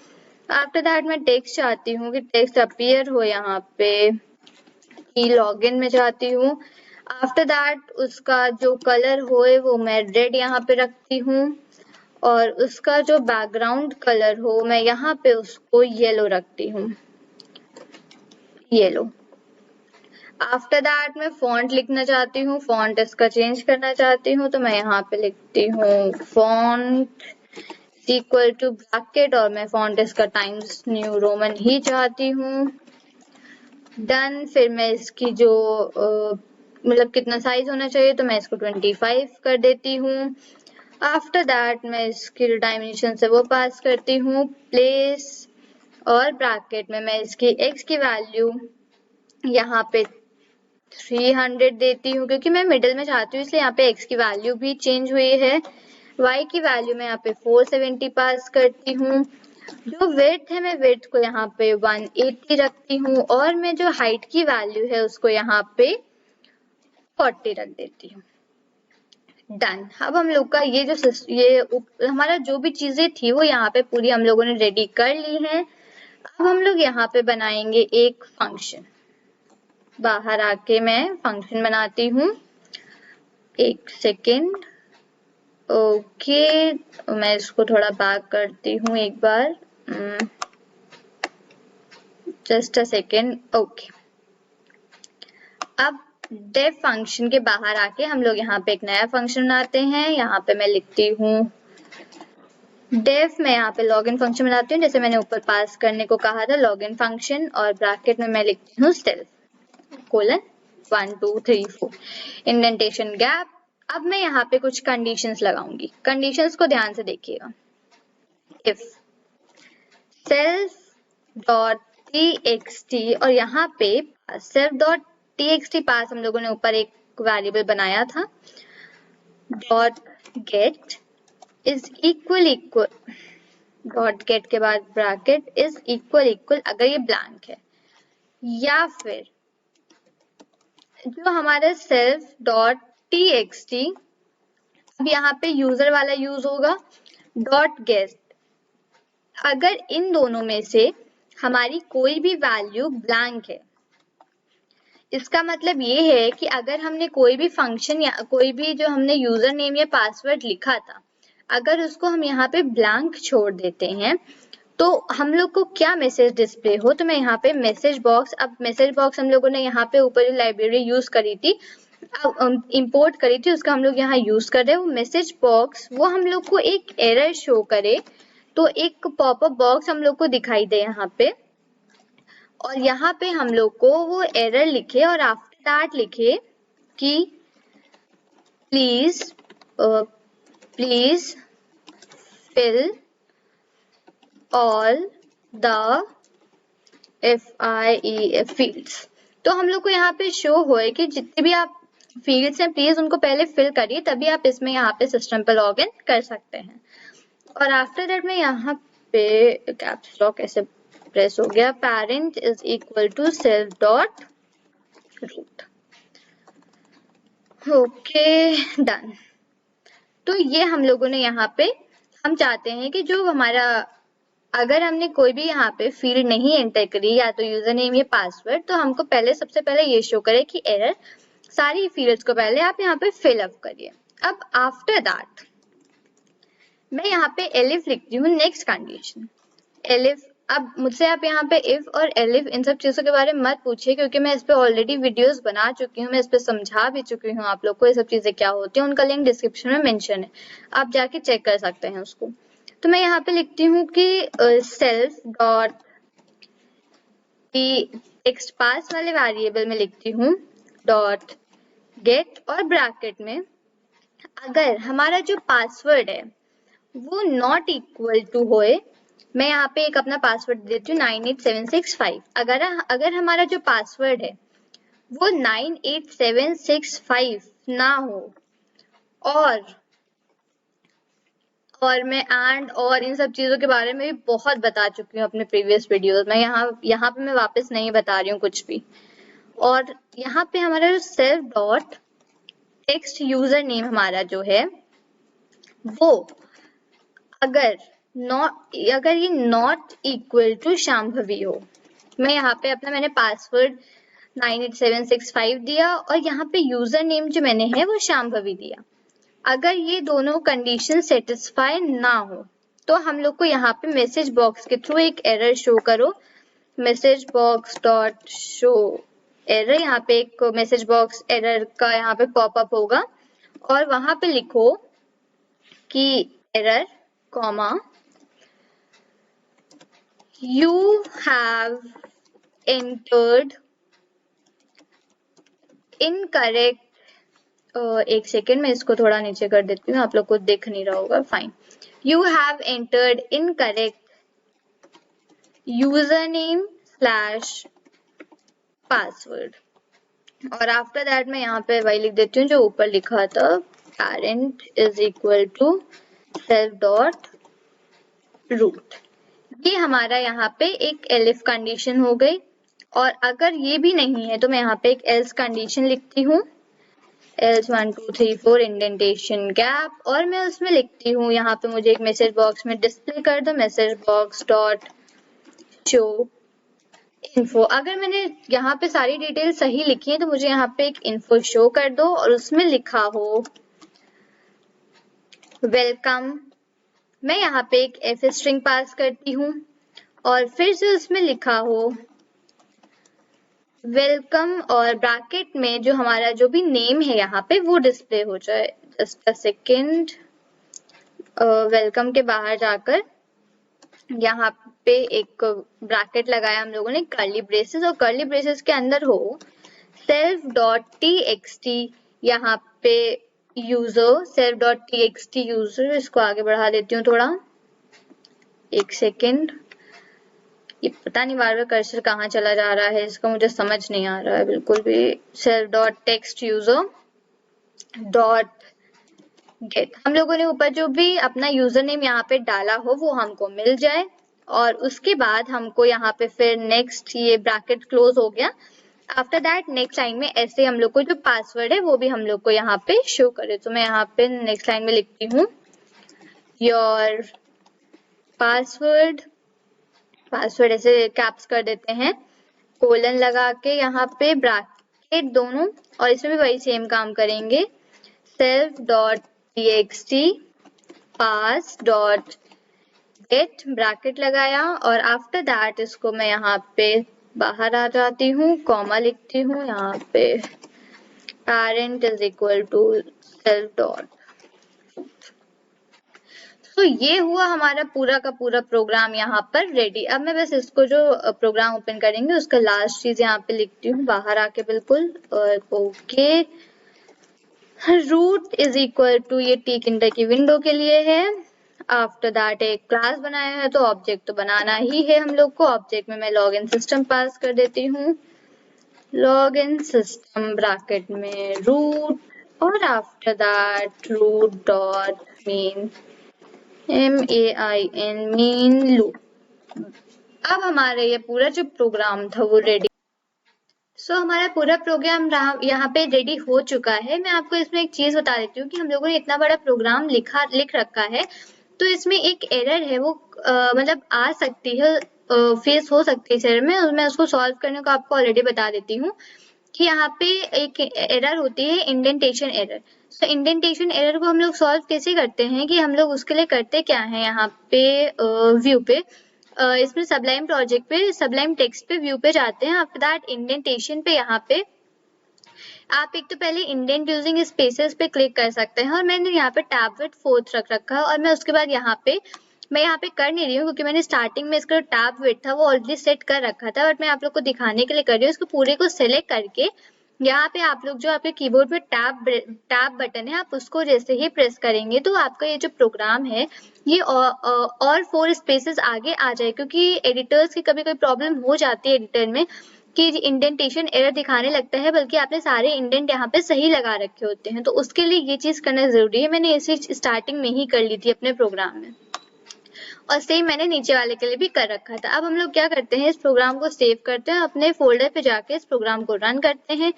आफ्टर दैट मैं टेक्स्ट चाहती हूँ कि टेक्स्ट अपीयर हो यहाँ पे, की लॉगिन में चाहती हूँ। आफ्टर दैट उसका जो कलर होए वो मैं रेड यहाँ पे रखती हूँ और उसका जो बैकग्राउंड कलर हो मैं यहाँ पे उसको येलो रखती हूँ, येलो। आफ्टर दैट मैं फॉन्ट लिखना चाहती हूँ, फॉन्ट इसका चेंज करना चाहती हूँ तो मैं यहाँ पे लिखती हूँ फॉन्ट इक्वल टू ब्रैकेट और मैं फॉन्ट इसका टाइम्स न्यू रोमन ही चाहती हूँ, डन। फिर मैं इसकी जो मतलब कितना साइज होना चाहिए तो मैं इसको 25 कर देती हूँ। आफ्टर दैट मैं इसकी डायमेंशन से वो पास करती हूँ, प्लेस और ब्रैकेट में मैं इसकी x की वैल्यू यहाँ पे 300 देती हूँ क्योंकि मैं मिडिल में चाहती हूँ इसलिए यहाँ पे x की वैल्यू भी चेंज हुई है। y की वैल्यू मैं यहाँ पे 470 पास करती हूँ। जो विड्थ है मैं विड्थ को यहाँ पे 180 रखती हूँ और मैं जो हाइट की वैल्यू है उसको यहाँ पे 40 रख देती हूँ, डन। अब हम लोग का हमारा जो भी चीजें थी वो यहाँ पे पूरी हम लोगों ने रेडी कर ली है। अब हम लोग यहाँ पे बनाएंगे एक फंक्शन, बाहर आके मैं फंक्शन बनाती हूँ, एक सेकेंड, ओके। मैं इसको थोड़ा बैक करती हूँ एक बार, जस्ट अ सेकेंड, ओके। अब डेफ फंक्शन के बाहर आके हम लोग यहाँ पे एक नया फंक्शन बनाते हैं, यहाँ पे मैं लिखती हूँ डेफ, मैं यहाँ पे लॉगिन फंक्शन बनाती हूँ जैसे मैंने ऊपर पास करने को कहा था, लॉगिन फंक्शन और ब्रैकेट में मैं लिखती हूँ सेल्फ कोलन 1 2 3 4 इंडेंटेशन गैप। अब मैं यहाँ पे कुछ कंडीशंस लगाऊंगी, कंडीशंस को ध्यान से देखिएगा। इफ सेल्फ डॉट txt और यहाँ पे सेल्फ डॉट txt पास हम लोगों ने ऊपर एक वेरिएबल बनाया था, dot gate is equal dot gate के बाद ब्रैकेट इज इक्वल अगर ये ब्लैंक है, या फिर जो हमारा सेल्फ डॉट txt अब यहाँ पे यूजर वाला यूज होगा, डॉट गेट अगर इन दोनों में से हमारी कोई भी वैल्यू ब्लैंक है। इसका मतलब ये है कि अगर हमने कोई भी फंक्शन या कोई भी जो हमने यूजर नेम या पासवर्ड लिखा था, अगर उसको हम यहाँ पे ब्लैंक छोड़ देते हैं तो हम लोग को क्या मैसेज डिस्प्ले हो। तो मैं यहाँ पे मैसेज बॉक्स, अब मैसेज बॉक्स हम लोगों ने यहाँ पे ऊपर जो लाइब्रेरी यूज करी थी, इंपोर्ट करी थी, उसका हम लोग यहाँ यूज कर रहे हैं। वो मैसेज बॉक्स वो हम लोग को एक एरर शो करे, तो एक पॉपअप बॉक्स हम लोग को दिखाई दे यहाँ पे, और यहाँ पे हम लोग को वो एरर लिखे और आफ्टर दैट लिखे कि please fill all the fields. तो हम लोग को यहाँ पे शो होए कि जितने भी आप फील्ड्स हैं प्लीज उनको पहले फिल करिए, तभी आप इसमें यहाँ पे सिस्टम पे लॉग इन कर सकते हैं। और आफ्टर दैट में यहाँ पे कैप्स लॉक ऐसे प्रेस हो गया, parent is equal to self dot root. Okay done. तो ये हम लोगों ने यहाँ पे, हम चाहते हैं कि जो हमारा, अगर हमने कोई भी यहाँ पे फील्ड नहीं एंटर करी या तो यूजर नेम या पासवर्ड, तो हमको पहले सबसे पहले ये शो करे कि एरर, सारी फील्ड्स को पहले आप यहाँ पे फिल अप करिए। अब आफ्टर दैट मैं यहाँ पे एलिफ लिखती हूँ नेक्स्ट कंडीशन एलिफ। अब मुझसे आप यहाँ पे इफ और एलिफ इन सब चीजों के बारे में मत पूछिए, क्योंकि मैं इस पे ऑलरेडी वीडियोस बना चुकी हूँ, मैं इस पे समझा भी चुकी हूँ आप लोग को ये सब चीजें क्या होती हैं, उनका लिंक डिस्क्रिप्शन में मेंशन है, आप जाके चेक कर सकते हैं उसको। तो मैं यहाँ पे लिखती हूँ कि सेल्फ डॉट टेक्स्ट पास वाले वेरिएबल में लिखती हूँ डॉट गेट, और ब्रैकेट में अगर हमारा जो पासवर्ड है वो नॉट इक्वल टू होए, मैं यहाँ पे एक अपना पासवर्ड देती हूँ 98765। अगर हमारा जो पासवर्ड है वो 98765 ना हो, और मैं एंड और इन सब चीजों के बारे में भी बहुत बता चुकी हूँ अपने प्रीवियस वीडियोस में, यहाँ पे मैं वापस नहीं बता रही हूँ कुछ भी। और यहाँ पे हमारा जो self dot text user name हमारा जो है वो अगर ये नॉट इक्वल टू शांभवी हो, मैं यहाँ पे अपना मैंने पासवर्ड 98765 दिया और यहाँ पे यूजर नेम जो मैंने है वो शांभवी दिया। अगर ये दोनों कंडीशन सेटिस्फाई ना हो तो हम लोग को यहाँ पे मैसेज बॉक्स के थ्रू एक एरर शो करो, message box dot show error. यहाँ पे एक मैसेज बॉक्स एरर का यहाँ पे पॉपअप होगा और वहां पे लिखो कि error comma you have entered incorrect, एक सेकेंड मैं इसको थोड़ा नीचे कर देती हूँ, आप लोग को दिख नहीं रहा होगा, fine. You have entered incorrect username / password, और आफ्टर दैट मैं यहाँ पे वही लिख देती हूँ जो ऊपर लिखा था, parent is equal to self dot root। ये हमारा यहाँ पे एक एलिफ कंडीशन हो गई। और अगर ये भी नहीं है तो मैं यहाँ पे एक एल्स कंडीशन लिखती हूँ, एल्स 1 2 3 4 इंडेंटेशन गैप, और मैं उसमें लिखती हूँ यहाँ पे मुझे एक मैसेज बॉक्स में डिस्प्ले कर दो message box dot show info. अगर मैंने यहाँ पे सारी डिटेल सही लिखी है तो मुझे यहाँ पे एक इन्फो शो कर दो और उसमें लिखा हो वेलकम। मैं यहाँ पे एक एफ स्ट्रिंग पास करती हूँ और फिर से उसमें लिखा हो वेलकम, और ब्रैकेट में जो हमारा जो भी नेम है यहाँ पे वो डिस्प्ले हो जाए। जस्ट अ सेकेंड, वेलकम के बाहर जाकर यहाँ पे एक ब्रैकेट लगाया हम लोगों ने, कर्ली ब्रेसेस, और कर्ली ब्रेसेस के अंदर हो सेल्फ डॉट टी यहाँ पे user, self dot T user. इसको आगे बढ़ा देती हूँ थोड़ा, एक सेकेंड, ये पता नहीं बार बार कर्सर कहाँ चला जा रहा है, इसका मुझे समझ नहीं आ रहा है बिल्कुल भी। Self dot text user dot gate, हम लोगों ने ऊपर जो भी अपना यूजर नेम यहाँ पे डाला हो वो हमको मिल जाए, और उसके बाद हमको यहाँ पे फिर नेक्स्ट, ये ब्रैकेट क्लोज हो गया। आफ्टर दैट नेक्स्ट लाइन में ऐसे हम लोग को जो पासवर्ड है वो भी हम लोग को यहाँ पे शो करे। तो मैं यहाँ पे नेक्स्ट लाइन में लिखती हूँ योर पासवर्ड ऐसे कैप्स कर देते हैं, कोलन लगा के यहाँ पे ब्रैकेट दोनों, और इसमें भी वही सेम काम करेंगे, सेल्फ डॉट टीएक्सटी पास डॉट गेट ब्रैकेट लगाया और आफ्टर दैट इसको मैं यहाँ पे बाहर आ जाती हूँ, कॉमा लिखती हूँ यहाँ पे, parent is equal to self dot। तो ये हुआ हमारा पूरा का पूरा प्रोग्राम यहाँ पर रेडी। अब मैं बस इसको जो प्रोग्राम ओपन करेंगे उसका लास्ट चीज यहाँ पे लिखती हूँ बाहर आके बिल्कुल, और okay root is equal to, ये टी किंडर की विंडो के लिए है। आफ्टर दैट एक क्लास बनाया है तो ऑब्जेक्ट तो बनाना ही है हम लोग को। ऑब्जेक्ट में मैं लॉगिन सिस्टम पास कर देती हूँ, लॉगिन सिस्टम ब्रैकेट में रूट, और after that root dot main, MAIN main loop. अब हमारा ये पूरा जो प्रोग्राम था वो रेडी। हमारा पूरा प्रोग्राम यहाँ पे रेडी हो चुका है। मैं आपको इसमें एक चीज बता देती हूँ कि हम लोगों ने इतना बड़ा प्रोग्राम लिख रखा है, तो इसमें एक एरर है वो मतलब आ सकती है, फेस हो सकती है इस एरर में। मैं उसको सॉल्व करने को आपको ऑलरेडी बता देती हूँ कि यहाँ पे एक एरर होती है इंडेंटेशन एरर। इंडेंटेशन एरर को हम लोग सॉल्व कैसे करते हैं कि हम लोग उसके लिए करते क्या है, यहाँ पे व्यू पे, इसमें सबलाइम प्रोजेक्ट पे, सबलाइम टेक्स्ट पे, व्यू पे जाते हैं। आफ्टर दैट इंडेंटेशन पे यहाँ पे आप एक तो पहले इंडेंट यूजिंग स्पेसेस पे क्लिक कर सकते हैं, और मैंने यहाँ पे टैब विड्थ 4 रख रखा है। और मैं उसके बाद मैं यहाँ पे कर नहीं रही हूँ क्योंकि मैंने स्टार्टिंग में इसका टैब विड्थ था वो ऑलरेडी सेट कर रखा था, बट मैं आप लोग को दिखाने के लिए कर रही हूँ। इसको पूरे को सिलेक्ट करके यहाँ पे आप लोग जो आपके कीबोर्ड पे टैब बटन है, आप उसको जैसे ही प्रेस करेंगे तो आपका ये जो प्रोग्राम है ये और 4 स्पेसेस आगे आ जाए, क्योंकि एडिटर्स की कभी कोई प्रॉब्लम हो जाती है एडिटर में कि इंडेंटेशन एरर दिखाने लगता है, बल्कि आपने सारे इंडेंट यहाँ पे सही लगा रखे होते हैं। तो उसके लिए ये चीज करना जरूरी है। मैंने ये चीज स्टार्टिंग में ही कर ली थी अपने प्रोग्राम में, और सेम मैंने नीचे वाले के लिए भी कर रखा था। अब हम लोग क्या करते हैं, इस प्रोग्राम को सेव करते हैं, अपने फोल्डर पे जाके इस प्रोग्राम को रन करते हैं।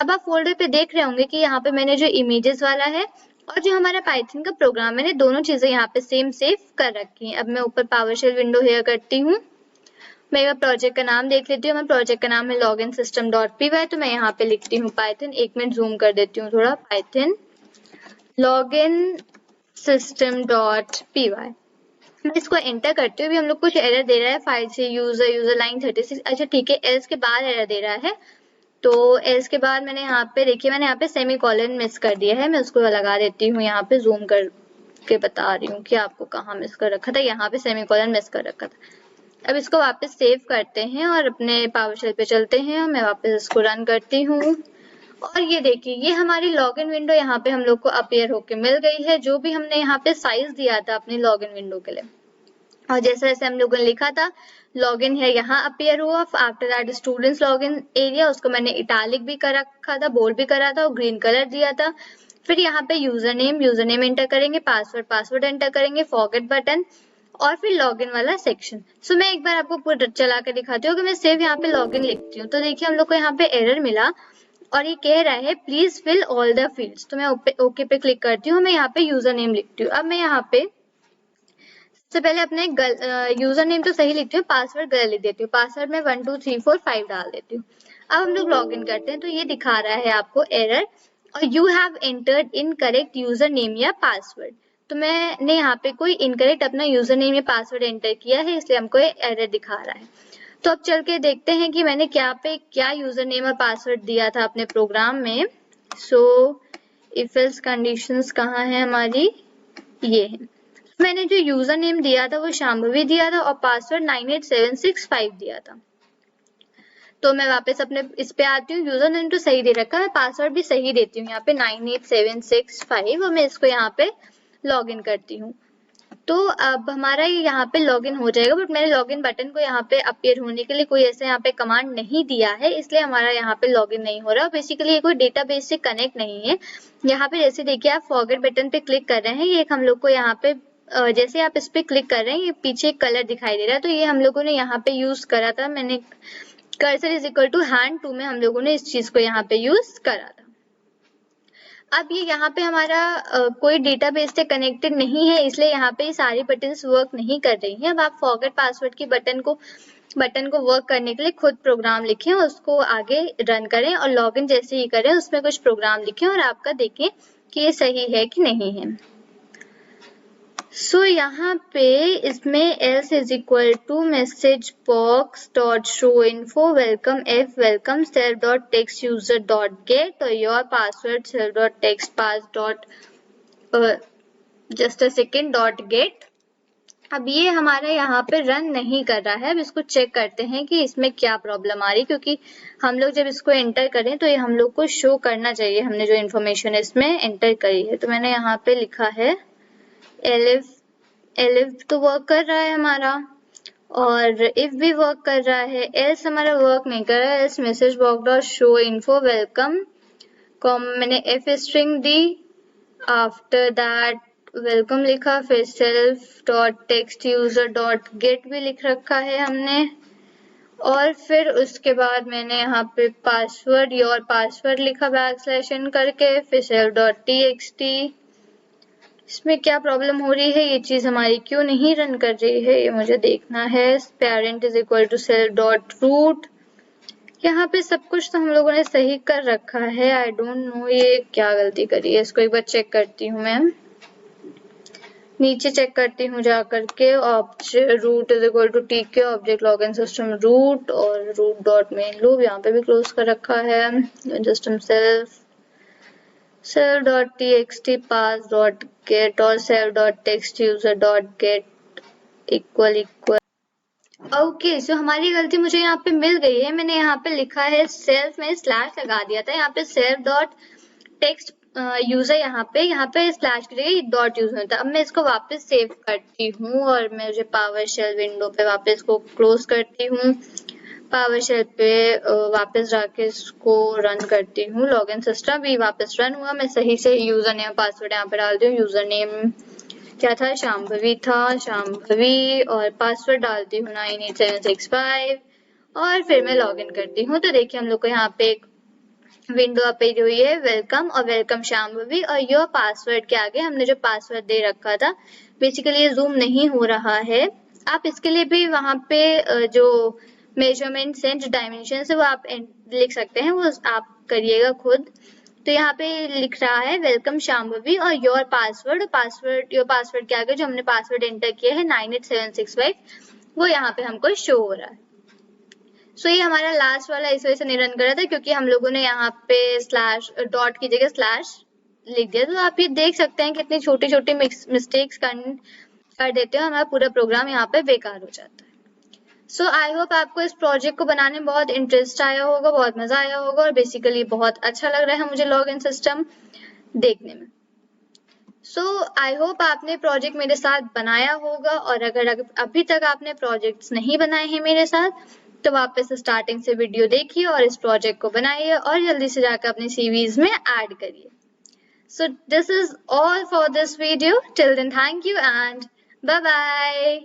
अब आप फोल्डर पे देख रहे होंगे कि यहाँ पे मैंने जो इमेजेस वाला है और जो हमारा पाइथन का प्रोग्राम, मैंने दोनों चीजें यहाँ पे सेम सेव कर रखी हैं। अब मैं ऊपर पावरशेल विंडो हेयर करती हूँ, मैं प्रोजेक्ट का नाम देख लेती हूँ। मैं प्रोजेक्ट का नाम है लॉगिन सिस्टम डॉट py, तो मैं यहाँ पे लिखती हूँ पाइथन, 1 मिनट जूम कर देती हूँ थोड़ा, Python login system dot py। मैं इसको एंटर करती हूँ। अभी हम लोग कुछ एरर दे रहा है, फाइल से यूजर लाइन 36। अच्छा ठीक है, एल्स के बाद एरर दे रहा है, तो एल्स के बाद मैंने यहाँ पे देखिए, मैंने यहाँ पे सेमीकोलन मिस कर दिया है। मैं उसको लगा देती हूँ, यहाँ पे जूम करके बता रही हूँ कि आपको कहाँ मिस कर रखा था, यहाँ पे सेमीकोलन मिस कर रखा था। अब इसको वापस सेव करते हैं और अपने पावरशेल पे चलते हैं। मैं वापस इसको रन करती हूँ, और ये देखिए ये हमारी लॉगिन विंडो यहाँ पे हम लोग को अपीयर होके मिल गई है, जो भी हमने यहाँ पे साइज दिया था अपनी लॉगिन विंडो के लिए। और जैसे जैसे हम लोगों ने लिखा था लॉगिन है, यहाँ अपीयर हुआ। After that students login area, उसको मैंने इटैलिक भी कर रखा था, बोल्ड भी करा था और ग्रीन कलर दिया था। फिर यहाँ पे यूजर नेम एंटर करेंगे, पासवर्ड एंटर करेंगे, फॉरगेट बटन, और फिर लॉगिन वाला सेक्शन। मैं एक बार आपको पूरा चला के दिखाती हूँ कि मैं सिर्फ यहाँ पे लॉगिन लिखती हूँ। तो देखिए हम लोग को यहाँ पे एरर मिला और ये कह रहा है please fill all the fields. तो मैं ओके पे क्लिक करती हूँ, मैं यहाँ पे यूजर नेम लिखती हूँ। अब मैं यहाँ पे सबसे पहले अपने यूजर नेम तो सही लिखती हूँ, पासवर्ड गलत लिख देती हूँ। पासवर्ड में 1 2 3 4 5 डाल देती हूँ। अब हम लोग लॉगिन करते हैं, तो ये दिखा रहा है आपको एरर, और you have entered incorrect user name या पासवर्ड। तो मैंने यहाँ पे कोई इनकरेक्ट अपना यूजर नेम या पासवर्ड एंटर किया है, इसलिए हमको एरर दिखा रहा है। तो अब चल के देखते हैं कि मैंने क्या यूजर नेम और पासवर्ड दिया था अपने प्रोग्राम में। इफ एल्स कंडीशंस कहाँ है हमारी, ये है। मैंने जो यूजर नेम दिया था वो शांभवी दिया था और पासवर्ड 98765 दिया था। तो मैं वापस अपने इस पे आती हूँ, यूजर नेम तो सही दे रखा है, पासवर्ड भी सही देती हूँ यहाँ पे 98765, और मैं इसको यहाँ पे लॉगिन करती हूँ। तो अब हमारा ये यहाँ पे लॉगिन हो जाएगा, बट मैंने लॉगिन बटन को यहाँ पे अपीयर होने के लिए कोई ऐसे यहाँ पे कमांड नहीं दिया है, इसलिए हमारा यहाँ पे लॉगिन नहीं हो रहा। बेसिकली ये कोई डेटाबेस से कनेक्ट नहीं है। यहाँ पे जैसे देखिए आप फॉरगेट बटन पे क्लिक कर रहे हैं, ये एक हम लोग को यहाँ पे जैसे आप इस पे क्लिक कर रहे हैं ये पीछे कलर दिखाई दे रहा है, तो ये हम लोगों ने यहाँ पे यूज करा था। मैंने cursor is equal to hand 2 में हम लोगों ने इस चीज को यहाँ पे यूज करा था। अब ये यहाँ पे हमारा कोई डेटाबेस से कनेक्टेड नहीं है, इसलिए यहाँ पे सारी बटन्स वर्क नहीं कर रही हैं। अब आप फॉरगेट पासवर्ड की बटन को वर्क करने के लिए खुद प्रोग्राम लिखें, उसको आगे रन करें, और लॉगिन जैसे ही करें उसमें कुछ प्रोग्राम लिखें और आपका देखें कि ये सही है कि नहीं है। सो यहाँ पे इसमें else is equal to message box dot show info welcome f welcome self dot text user dot get और your password self dot text pass dot just a second dot get। अब ये हमारा यहाँ पे रन नहीं कर रहा है। अब इसको चेक करते हैं कि इसमें क्या प्रॉब्लम आ रही, क्योंकि हम लोग जब इसको एंटर करें तो ये हम लोग को शो करना चाहिए हमने जो इन्फॉर्मेशन इसमें एंटर करी है। तो मैंने यहाँ पे लिखा है elif तो वर्क कर रहा है हमारा, और इफ भी वर्क कर रहा है, एल्स हमारा वर्क नहीं कर रहा है। Else message box dot show info welcome com मैंने एफ स्ट्रिंग दी, आफ्टर दैट वेलकम लिखा, फिर self dot text user dot get भी लिख रखा है हमने, और फिर उसके बाद मैंने यहाँ पे पासवर्ड योर पासवर्ड लिखा \n करके, फिर सेल्फ डॉट txt। इसमें क्या प्रॉब्लम हो रही है, ये चीज हमारी क्यों नहीं रन कर रही है, ये मुझे देखना है। Parent is equal to self dot root. यहाँ पे सब कुछ तो हम लोगों ने सही कर रखा है। आई डोंट नो ये क्या गलती करी है, इसको एक बार चेक करती हूँ मैं। नीचे चेक करती हूँ जा करके, root is equal to tk object login system root, और रूट डॉट मेन लूप यहाँ पे भी क्लोज कर रखा है। System self dot txt pass dot get और self dot text user dot get equal okay. So हमारी गलती मुझे यहाँ पे मिल गई है। मैंने यहाँ पे लिखा है सेल्फ में स्लैश लगा दिया था, यहाँ पे सेल्फ डॉट टेक्स्ट यूजर यहाँ पे स्लैश की जगह डॉट यूज होता है। अब मैं इसको वापस सेव करती हूँ और मैं मुझे पावर शेल विंडो पे वापस इसको क्लोज करती हूँ। पावर शेल पे वापस जाके इसको रन करती हूँ। लॉगिन सिस्टम भी वापस रन हुआ। मैं सही से यूजर नेम पासवर्ड यहाँ पे डालती हूँ। यूजर नेम क्या था, शांभवी था, शांभवी, और पासवर्ड डालती हूँ 98765, और फिर मैं लॉगिन करती हूँ। तो देखिए हम लोग को यहाँ पे एक विंडो अपेयर हुई है, वेलकम और वेलकम शांभवी, और योर पासवर्ड के आगे हमने जो पासवर्ड दे रखा था, बेसिकली ये जूम नहीं हो रहा है। आप इसके लिए भी वहां पे जो मेजरमेंट्स हैं, जो डायमेंशन है, वो आप लिख सकते हैं, वो आप करिएगा खुद। तो यहाँ पे लिख रहा है वेलकम शांभवी और योर पासवर्ड योर पासवर्ड के आगे जो हमने पासवर्ड एंटर किया है 98765, वो यहाँ पे हमको शो हो रहा है। सो ये हमारा लास्ट वाला इस वजह से नहीं रन कर रहा था, क्योंकि हम लोगों ने यहाँ पे स्लैश डॉट की जगह स्लैश लिख दिया। तो आप ये देख सकते हैं कितनी छोटी छोटी मिस्टेक्स कर देते हो, हमारा पूरा प्रोग्राम यहाँ पे बेकार हो जाता है। सो आई होप आपको इस प्रोजेक्ट को बनाने में बहुत इंटरेस्ट आया होगा, बहुत मजा आया होगा, और बेसिकली बहुत अच्छा लग रहा है मुझे लॉगिन सिस्टम देखने में। सो आई होप आपने प्रोजेक्ट मेरे साथ बनाया होगा, और अगर अभी तक आपने प्रोजेक्ट्स नहीं बनाए हैं मेरे साथ, तो वापस स्टार्टिंग से वीडियो देखिए और इस प्रोजेक्ट को बनाइए और जल्दी से जाकर अपनी सीवीज में ऐड करिए। So this is all for this video. Till then thank you and bye bye.